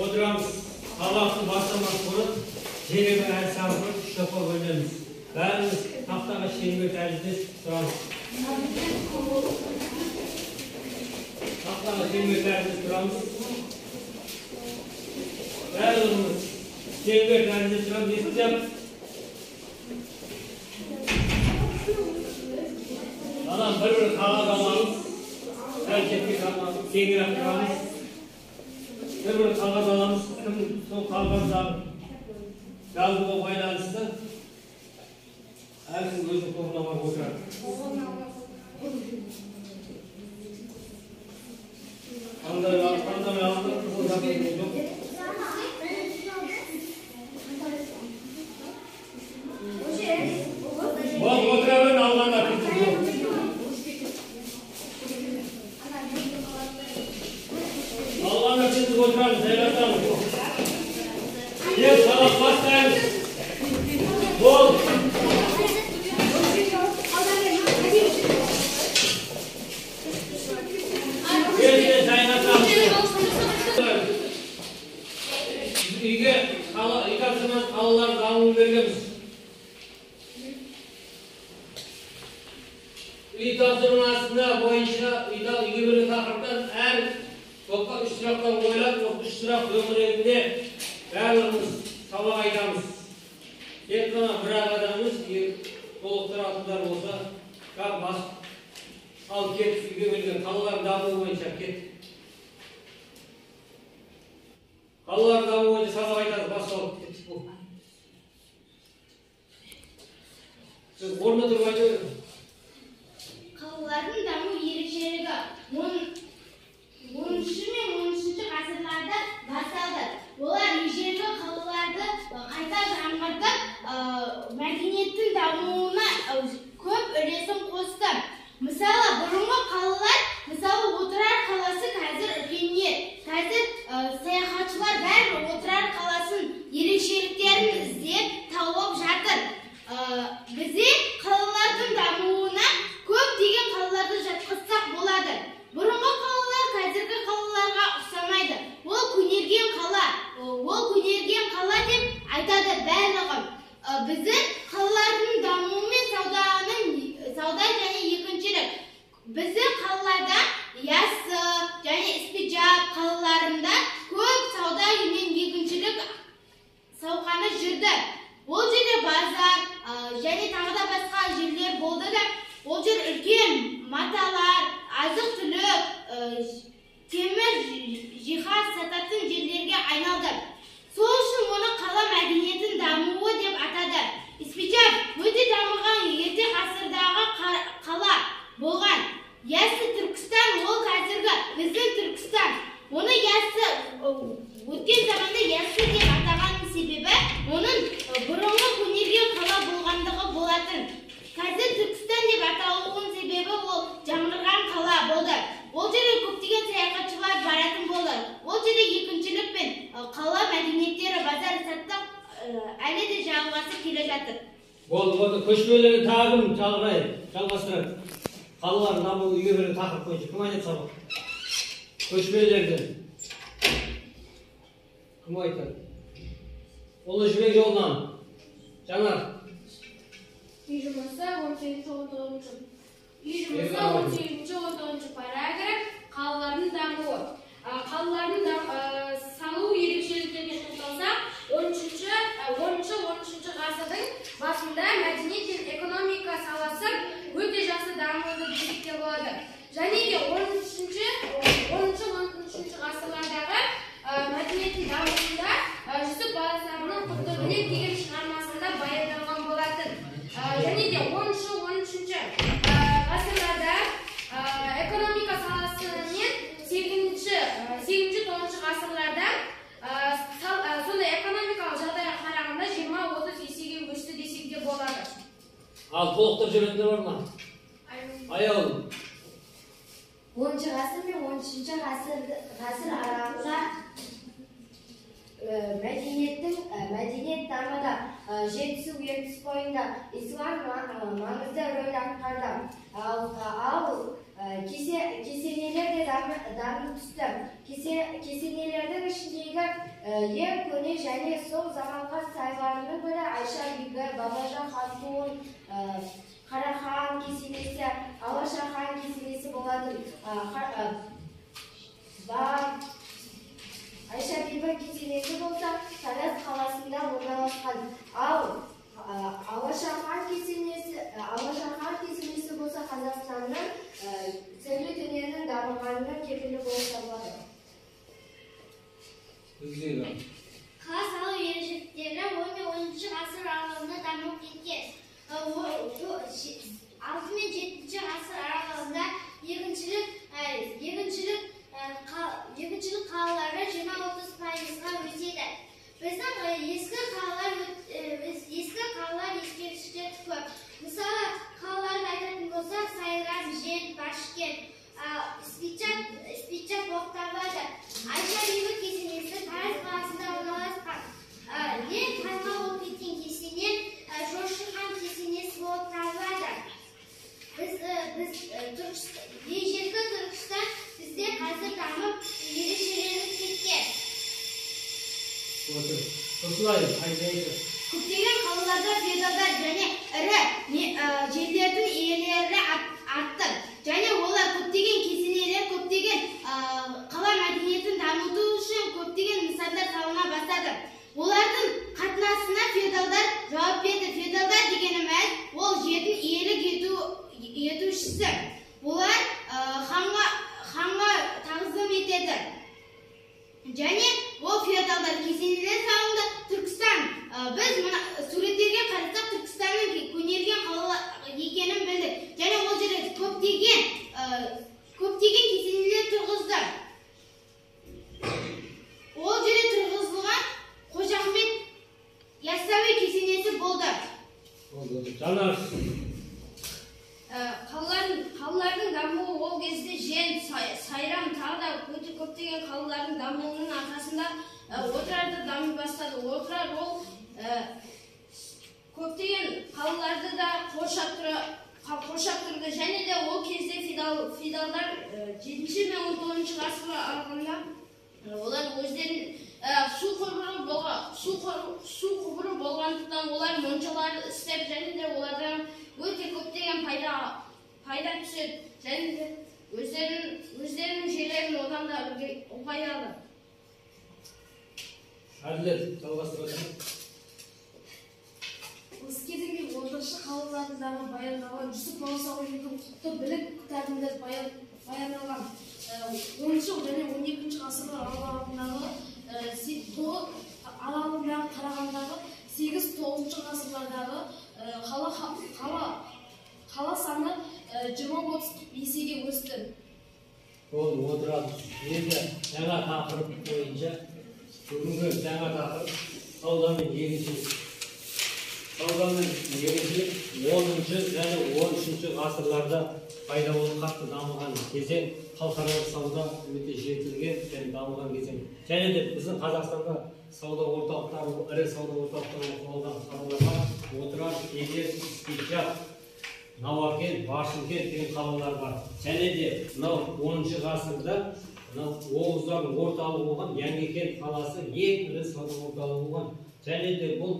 Oturamiz. Allah'ın başlamak ko'rib, jerega aytsam ko'rib, ishtopa bo'lamiz. Ba'zimiz taqtaga sheyga o'tamiz, turamiz. Taqtaga sheyga o'tamiz, turamiz. Ba'zimiz sheyga o'tamiz, turamiz, eshitib. Adam bir qog'oz olamiz. Erkeklik olamiz, kengroq turamiz. Bir qog'oz olamiz, сол qog'ozdan yazıga байланысты әркім өзінің тобына барып отырады. Қандай отырабын алғанда тізіп отырамыз, жайласамыз. Сабақ бастаймыз. Бол. Үйге үй-тапсырманы қалалар дамуын бергенбіз. Үй тапсырмасында бойынша үйге берген тақырыптан әр топқа 3 сұрақтан қойылады. 3 сұрақ төңірегінде барлығымыз сабақ айтамыз. Тек қана бір адамымыз толықтыратындар болса, ал кет үйге берген қалалардың дамуы бойынша кет. Қалалардың дамуы бойынша сабақ айтамыз, басталып кеттік бұл. Орнына тұрып айтып өтіңіз. Қалалардың даму ерекшелігі 10-шы мен 13-ші ғасырларда басталды. Олар ежелгі қалаларды қайта жаңғыртып, мәдениеттің дамуына көп үлесін қосты. Мысалы, бұрынғы қалалар, мысалы, Отырар қаласы қазір үлкейді. Қазір саяхатшылар бәрі Отырар қаласын ерекшеліктерін іздеп тауып жатыр. Бізде қалалардың дамуына көптеген қалаларды жатқызсақ болады. Бұрынғы қалалар қазіргі қалаларға ұқсамайды. Ол көнерген қала деп айтады барлығы. Біздің қалалардың дамуы мен сауда және екіншілік. Біздің қалаларда Яссы және Испиджаб қалаларында көп сауда мен екіншілік сауқаны жүрді. Ол жерде базар және тағы да басқа жерлер болды да, ол жер үлкен маталар, азық-түлік, темір жиһаз сататын жерлерге айналды. Сол үшін оны қала мәдениетін дамуы деп атады. Испиджаб өте дамыған ерте ғасырдағы қала болған. Яссы Түркістан ол қазіргі біздің Түркістан. Оны Яссы өткен заманда Яссы деп атағанның себебі оның бұрынғы көнерген қала болғандығы болатын. Қазір Түркістан деп аталуының себебі ол жаңғырған қала болды. Ол жерде көптеген саяхатшылар баратын болды. Ол жерде екіншілік пен қала мәдениеттері, базар саттық әлі де жалғасып келе жатыр. Болды, көшпелерді тағым жалғастырады. Қалалардың дамуы үйге берген тақырып бойынша кім айтады сабақ? Көшпелерді кім айтады? Ұлы жібек жолынан Жанар. Үй жұмысы 18-19 параграф қалалардың дамуы. Қалалардың салу ерекшеліктеріне тоқталсақ, 13-13 ғасырдың басында мәдениет пен экономика саласы өте жақсы дамуды десекте болады. Және де 13-13 ғасырлардағы мәдениеттің дамуында Жүсіп Баласағұнның Құтты білек деген шығармасында баяндалған болатын. Және де 13-13 ғасырларда экономика саласы мен 8-9 ғасырларда сондай экономикалық жағдайға қарағанда 20-30 есеге өсті десек де болады. Ал толықтырып жіберіңдер бар ма? Аял. 10-шы ғасыр мен 13-ші ғасыр аралығында мәдениет дамыды. Жетісу ертіс бойында ислам маңызды рөл атқарды. Ал Кесенелер де дамып түсті. Кесенелердің ішіндегі ең көне және сол заманға сайларының бірі Айша биби, Бабажан хатун, Қарахан кесенесі, Алаша хан кесенесі болады. Айша биби кесенесі болса, Тараз қаласында орналасқан. Ал Алаша хан кесенесі болса, Қазақстанның сәулет өнерінің дамығанына кепілі болып табылады. Қала салу ерекшеліктері 10-10 ғасыр аралығында дамып кеткен. 6 мен 7 ғасыр аралығында егіншілік қалалары 20-30%-ға өседі. Біздің ескі қалалар ескерткіштер көп. Мысалы, қалаларды айтатын болсақ, Сайрам, Жент, Башкент, Спичат боқтарлады. Айша биби кесенесі Тараз қаласында орналасқан. Ең танымал болып кеткен кесене Жошы хан кесенесі болып табылады. Ежелгі Түркістан бізде қазір дамып ерекшеленіп кеткен. Көптеген қалаларда феодалдар және ірі жерлердің иелері артты. Және олар көптеген кесенелер, көптеген қала мәдениетін дамыту үшін көптеген нысандар салына бастады. Олардың қатынасына феодалдар жауап берді. Феодалдар дегеніміз ол жердің иелік етушісі. Олар ханға тағзым етеді. Және ол феодалдар кесенелер салынды. Түркістан, біз суреттерге қарасақ Түркістанның көнерген қала екенін білдік. Және ол жерде көптеген кесенелер тұрғызды. Ол жерде тұрғызылған Қожа Ахмет Яссауи кесенесі болды. Қалалардың дамуы ол кезде Жент, Сайрам, тағы да көптеген қалалардың дамуының арқасында Отырарды дами бастады. Отырар ол көптеген қалаларды да қоршап тұрды. Және де ол кезде феодалдар 7 мен 19 ғасыр аралығында олар өздерін су құбыры болғандықтан олар моншалар істеп, және де олардан өте көптеген пайда түседі. Және де өздерінің жерлерін одан да ұлғаяды. Осы кезеңде отыршы қалаларындағы баяндалған Жүсіп Мауысағұловтың құтты білік кітабында баяндалған 10 және 12 ғасырлар аралығындағы қарағандағы 8-9 ғасырлардағы қала саны 20-30 есеге өсті. Ол отырады. Енді жаңа тақырып бойынша бүгінгі жаңа тақырып сауда мен егіншілік. Сауда мен егіншілік 10 және 13 ғасырларда пайда болып қатты дамыған кезең, халықаралық сауда өте жетілген және дамыған кезең. Және де біздің Қазақстанда сауда орталықтары, ірі сауда орталықтары құрылған қалаларға Отырар, Егер, Спичат, Науакен, Башкент деген қалалар бар. Және де мынау 10 ғасырда Оғыздардың орталығы болған Яңекент қаласы ең ірі сауда орталығы болған. Және де бұл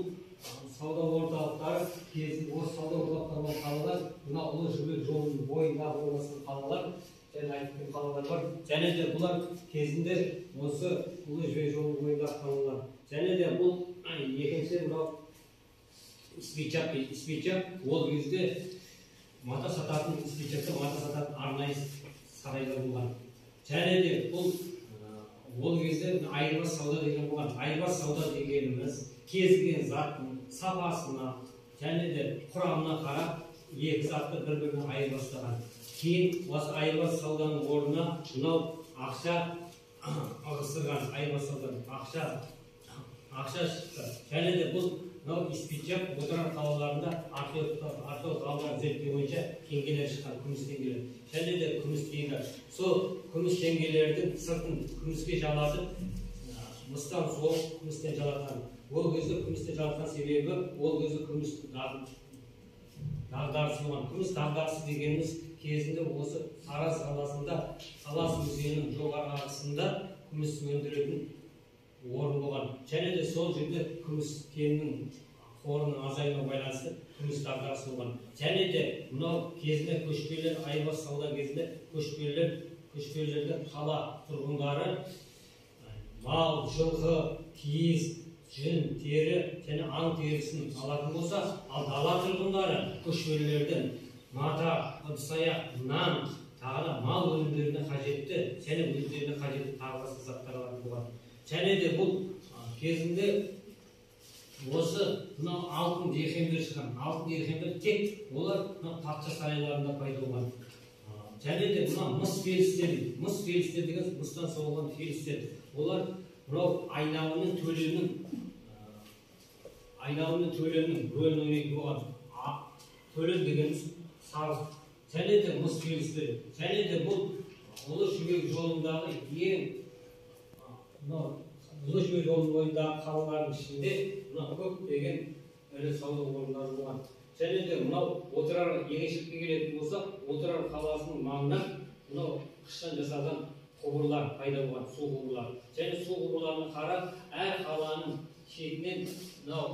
сауда орталықтары осы сауда орталықтары қалалар, мына Ұлы Жібек жолының бойында орналасқан қалалар, және айтқан қалалар бар. Және де бұлар кезінде осы Ұлы Жібек жолының бойында қалалар. Және де бұл екінші мынау Спичат ол кезде мата сататын арнайы сарайлар болған. Және де ол кезде айырбас сауда деген болған. Айырбас сауда дегеніміз кез келген заттың сапасына және де құрамына қарап екі затты бір-біріне айырбастаған. Кейін осы айырбас сауданың орнына мынау ақша ығыстырған, айырбас сауданың ақша шықты. Және де бұл мынау Спичат Отырар қалаларында археолог ғалымдар зерттеу бойынша теңгелер шыққан, күміс теңгелер. Және де күміс теңге. Сол күміс теңгелердің сыртын күміске жалатып, мыстан соғып күмістен жалатқан. Ол кезде күмістен жалатқан себебі ол кезде күміс дағдарысы болған. Күміс дағдарысы дегеніміз кезінде осы Тараз қаласында Талас өзенінің жоғарғы ағысында күміс өндіретін орын болған. Және де сол жерде күміс кенінің қорының азаюына байланысты күміс дағдарысы болған. Және де мынау кезінде көшпелілер, айырбас сауда кезінде көшпелілердің қала тұрғындары мал, жылқы, киіз, жүн, тері және аң терісін алатын болса, ал дала тұрғындары көшпелілерден мата, ыдыс-аяқ, нан, тағы да мал өнімдеріне қажетті және өздеріне қажетті тағы басқа заттар алатын болған. Және де бұл кезінде осы мынау алтын дирхемдер шыққан. Алтын дирхемдер тек олар патша сарайларында пайда болған. Және де мына мыс фелістер деген мыстан соғылған фелістер. Олар мынау айналымның төленің рөлін ойнайтын болған. Төлен дегеніміз салық. Және де мыс фелістер. Және де бұл ұлы жібек жолындағы ұлы жібек жолының бойындағы қалалардың ішінде көптеген ірі сауда орындары болған. Және де мынау Отырар егіншілікке келетін болса, Отырар қаласының маңынан мынау қыштан жасалған құбырлар пайда болған, су құбырлары. Және су құбырларына қарап, әр қаланың шетінен мынау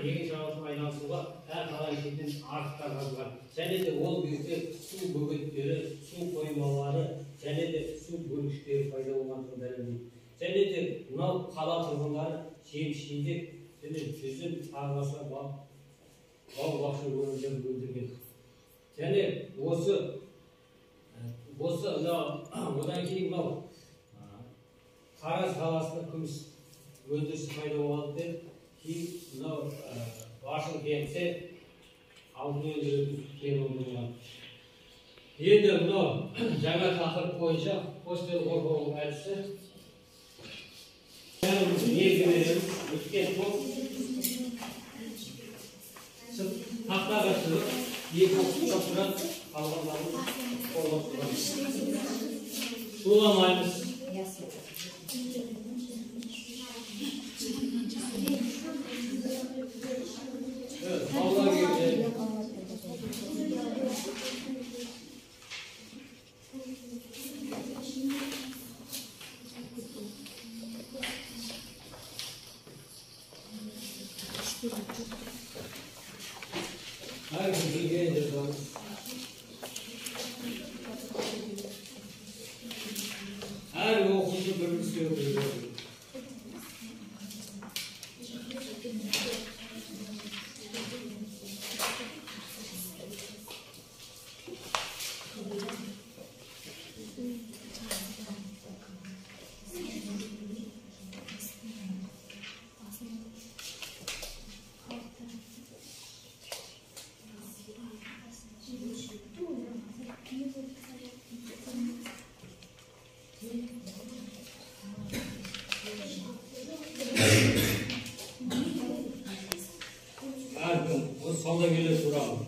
егін шаруашылығымен айналысуға әр қаланың шетінен арықтар қазылған. Және де ол кезде су бөгеттері, су қоймалары және де су бөлгіштері пайда болғандығын дәлелдейді. Және де мынау қала тұрғындары жем-шидек және жүзім, тағы басқа бау-бақша өнімдерін өндірген. Және одан кейін мынау Тараз қаласында күміс өндірісі пайда болды. Кейін мынау Вашингтон кенті алтын өндіретін кен орны болған. Енді мынау жаңа тақырып бойынша постель қорғау әдісі. Негізі береміз. Өткен топ тақтаға шығып, екі оқытып тұрады, қалғандарын қорғап тұрады. Суламаймыз. Қаула келді. Herkes bilgiye yazarız. Her okuyucu bölümsü yapıyor. Salda gelir soralım.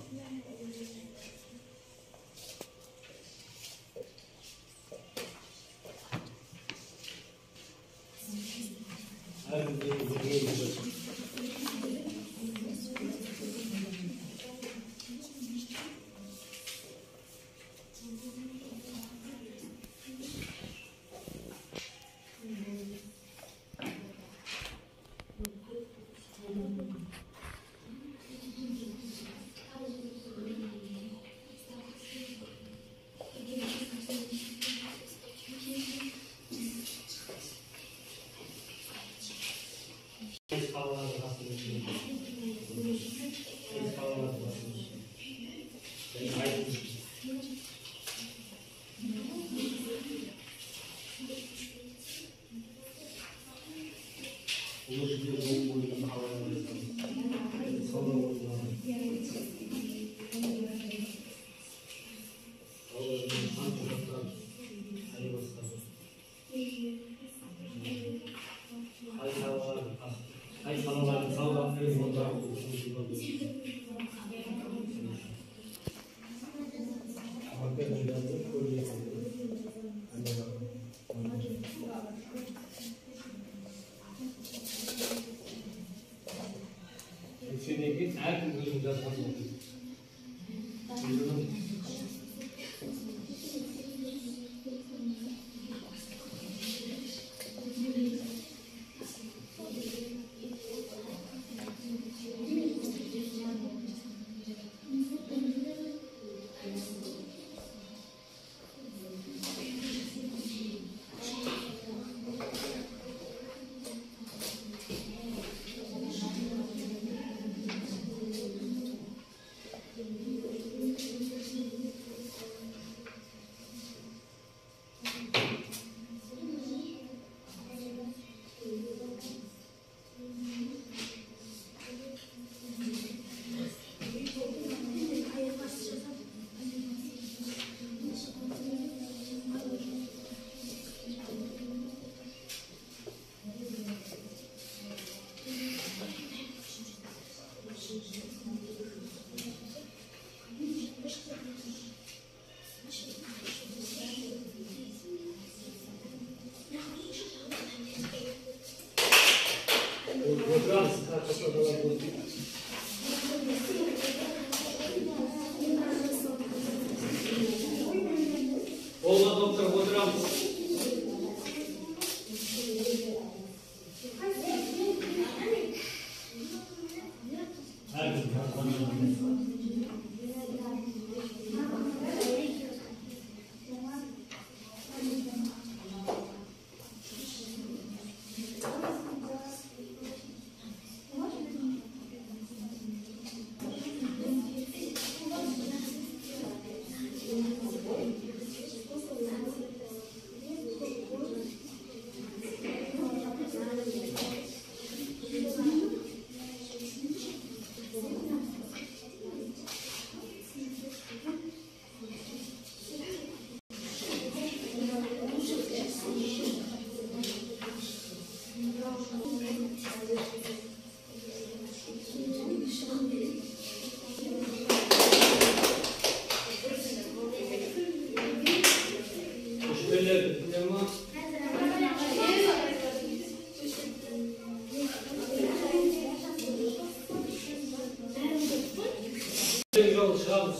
Her gün bir Қолға топтырып отырамыз. Yol çıkamız.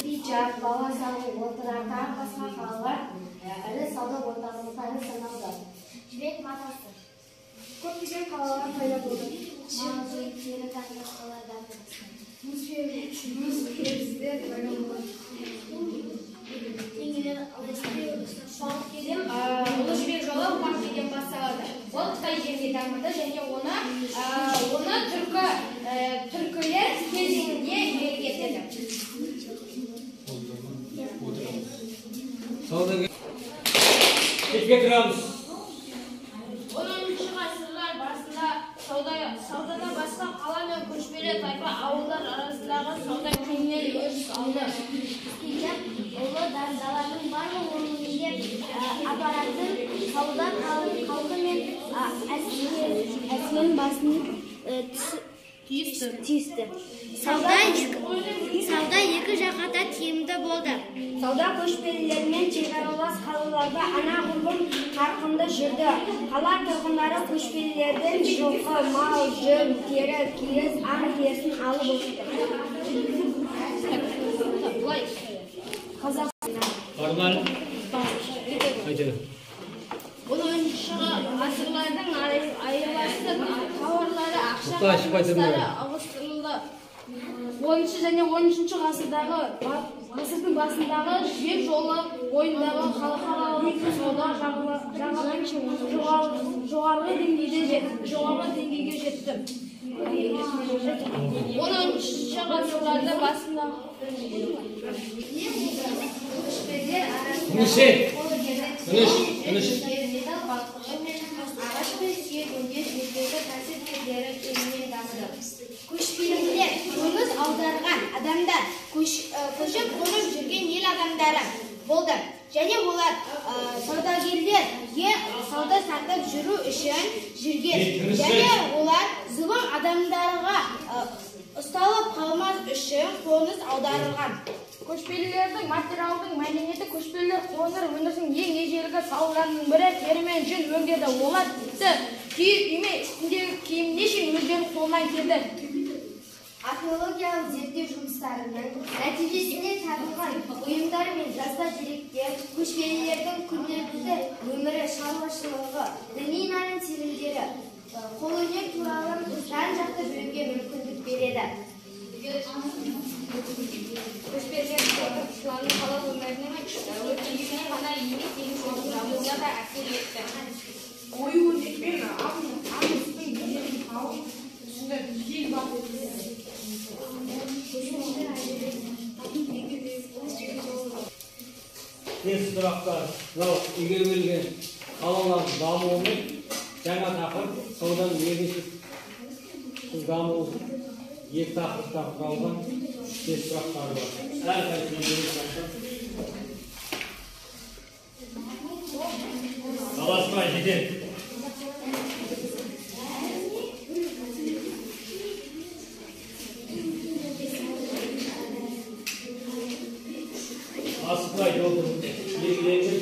Пичак, Баласалы, Отырар, тағы басқа қалалар ірі сауда орталықтары саналды. Жібек матасы. Көптеген қалалар пайда болды. Маңызы, тері тағы қалалардан Ұлы жібек жолы Уан деген басталады. Ол Қытай жерінде дамыды және оны түркілер кезеңінде иелік етеді. Кетке тұрамыз. 10-шы ғасырлар басында саудада басқа қала мен көшпелі тайпа ауылдар арасындағы сауда кеңінен өріс алды. Ұлы даланың барлық өңірінде апаратын сауда халқы мен әскерінің басын түйісті. Сауда екі жаққа да тиімді болды. Сауда көшпелілермен шекаралас қалаларда анағұрлым қарқынды жүрді. Қала тұрғындары көшпелілерден жылқы, мал, жүн, тері, киіз, аң терісін алып өтті. Normal. Haydi. 10-шы ғасырлардың айырбасты тауарлары ақша Құтташ, қатынастары ауыстырылды. 10-шы және 13-ші ғасырдың басындағы жібек жолы бойындағы халықаралық сауда жоғарғы деңгейге жетті. 10-шы ғасырларда басында Көшпелілер, қоныс аударған адамдар, көшіп қонып жүрген ел адамдары болды. Және олар саудагерлер сауда сатып жүру үшін жүрген. Және олар зұлым адамдарға ұсталып қалмас үшін қоныс аударылған. Көшпелілердің материалдың мәдениеті көшпелілер қоңыр өндірісінің ең ежелгі салаларының бірі тері мен жүн өңдеді. Олар тіпті киіз үйме үстіндегі киіміне шейін өздерінің қолынан келді. Археологиялық зерттеу жұмыстарының нәтижесінде табылған бұйымдар мен жазба деректер көшпелілердің күнделікті өмірі, шаруашылығы, діни наным сенімдері, қолөнер туралы жан-жақты білуге мүмкіндік береді. Көшпелілер тұрғындардың қала өміріне өткендігіне ғана емес, еңбек дамуына да әсер етті. Ою-өрнекпен аң үстін бүйірін тауып, үстінде киіз бар. Тез сұрақтар, мынау игерілген қалалардың дамуымен жаңа тақырып сауданың екінші дамуы екі тақырыптан құралған тез сұрақтары бар. Таласпай жетеді. асықпай жолды белгіленген.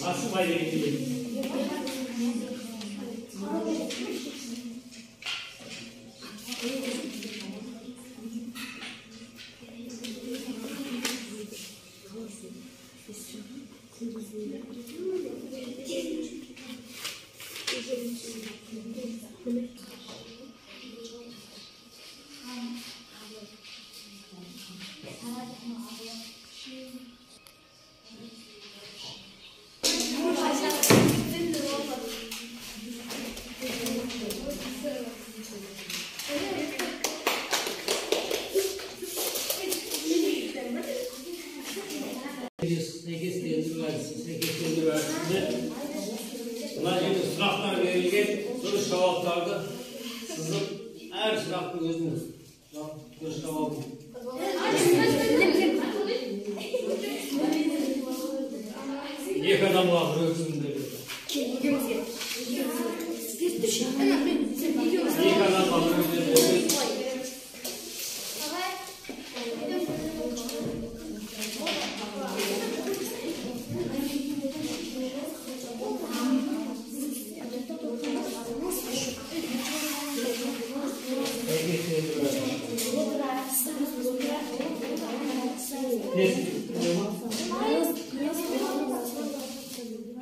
Asықпай белгіленген. Seykeslendiriyor versiyonunda buna şimdi sınavlar verilgen soru cevaplarda sizin her sınavda özünüz görüş cevabı. İki adam var özünde. İki adam var özünde.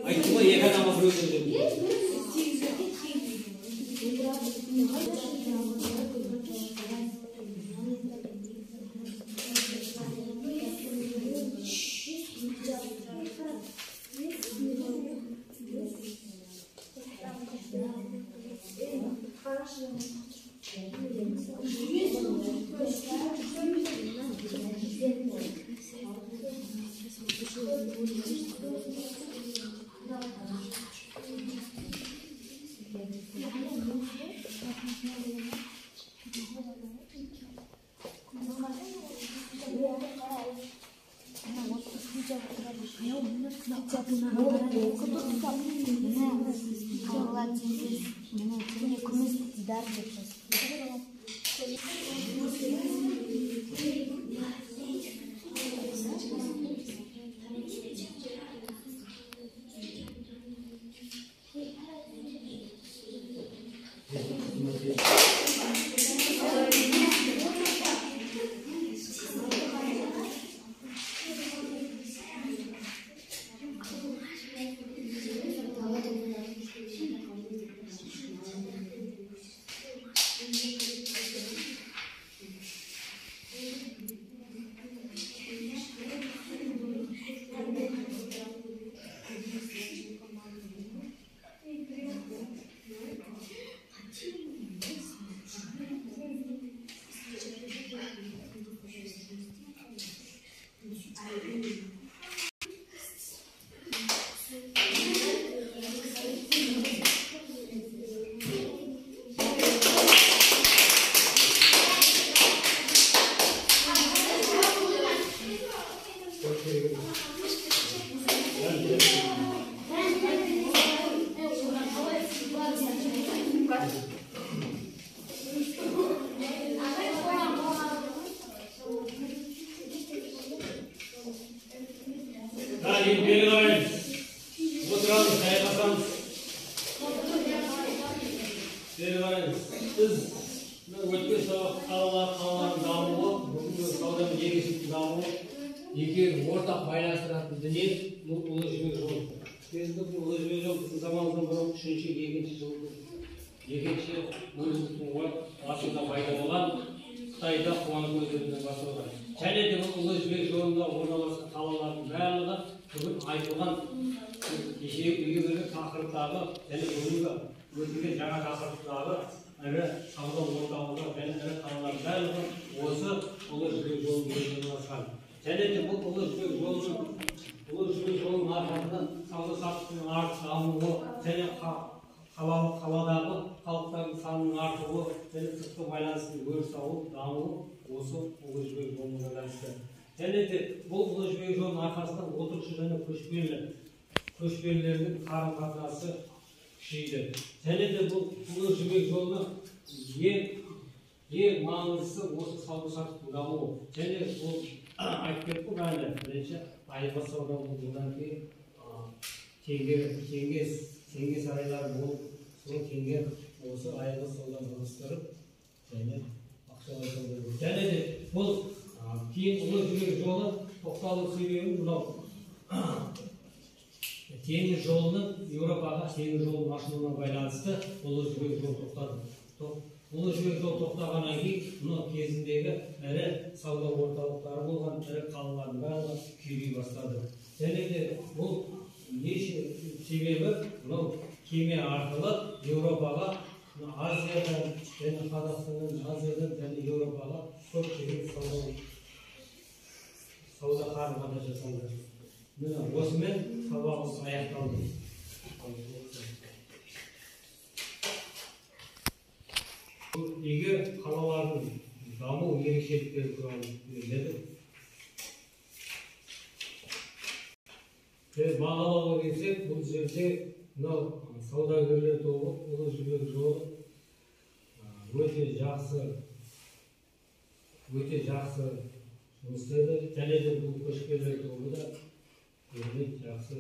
Aytma iki adam var özünde. Егер ортақ байланыстыратын дүние бұл ұлы жібек жолы. Кезінде ұлы жібек жолы біздің заманымыздан бұрын 3-2 жылғы екінші бөлімнің басында пайда болған Қытайда Қуанық өзенінен басталған. Және де бұл ұлы жібек жолында орналасқан қалалардың барлығы бүгін айтылған кешегі тақырыптағы және бүгінгі өтілген жаңа тақырыптағы ірі сауда орталығы және ірі қалалар барлығы осы ұлы жібек жолын орналасқан. Және де бұл ұлы жібек жолының арқасында сауда саттықтың дамуы және қаладағы халықтардың санының артуы және сыртқы байланыстың өріс алып дамуы осы ұлы жібек жолына байланысты. Және де бұл ұлы жібек жолының арқасында отырықшы және көшпелілердің қарым-қатынасы күшейді. Және де бұл ұлы жібек жолының ең маңыздысы осы сауда-саттықтың дамуы. Және ол айтып кетті бәрі бірінші айырбас сауда болғаннан кейін теңге сарайлары болып, сол теңге осы айырбас сауданы ығыстырып және ақшалай сауда. Және де бұл кейін ұлы жібек жолы тоқталу себебі мынау теңіз жолының Еуропаға теңіз жолының ашылуына байланысты ұлы жібек жол тоқтады. Ұлы жібек жол тоқтағаннан кейін мынау кезіндегі ірі сауда орталықтары болған ірі қалалардың барлығы күйрей бастады. Және де бұл себебі мынау кеме арқылы Еуропаға, Азиядан және Қазақстаннан, Азиядан және Еуропаға көптеген сауда қарым-қатынас жасалды. Осымен сабағымыз аяқталды. Егер қалалардың даму ерекшеліктері туралы беріледі. Бағалауға келсек, бұл жерде мынау саудагерлер тобы ұлы жібек жолы өте жақсы жұмыс істеді. Және де бұл көшпелілер тобы да жақсы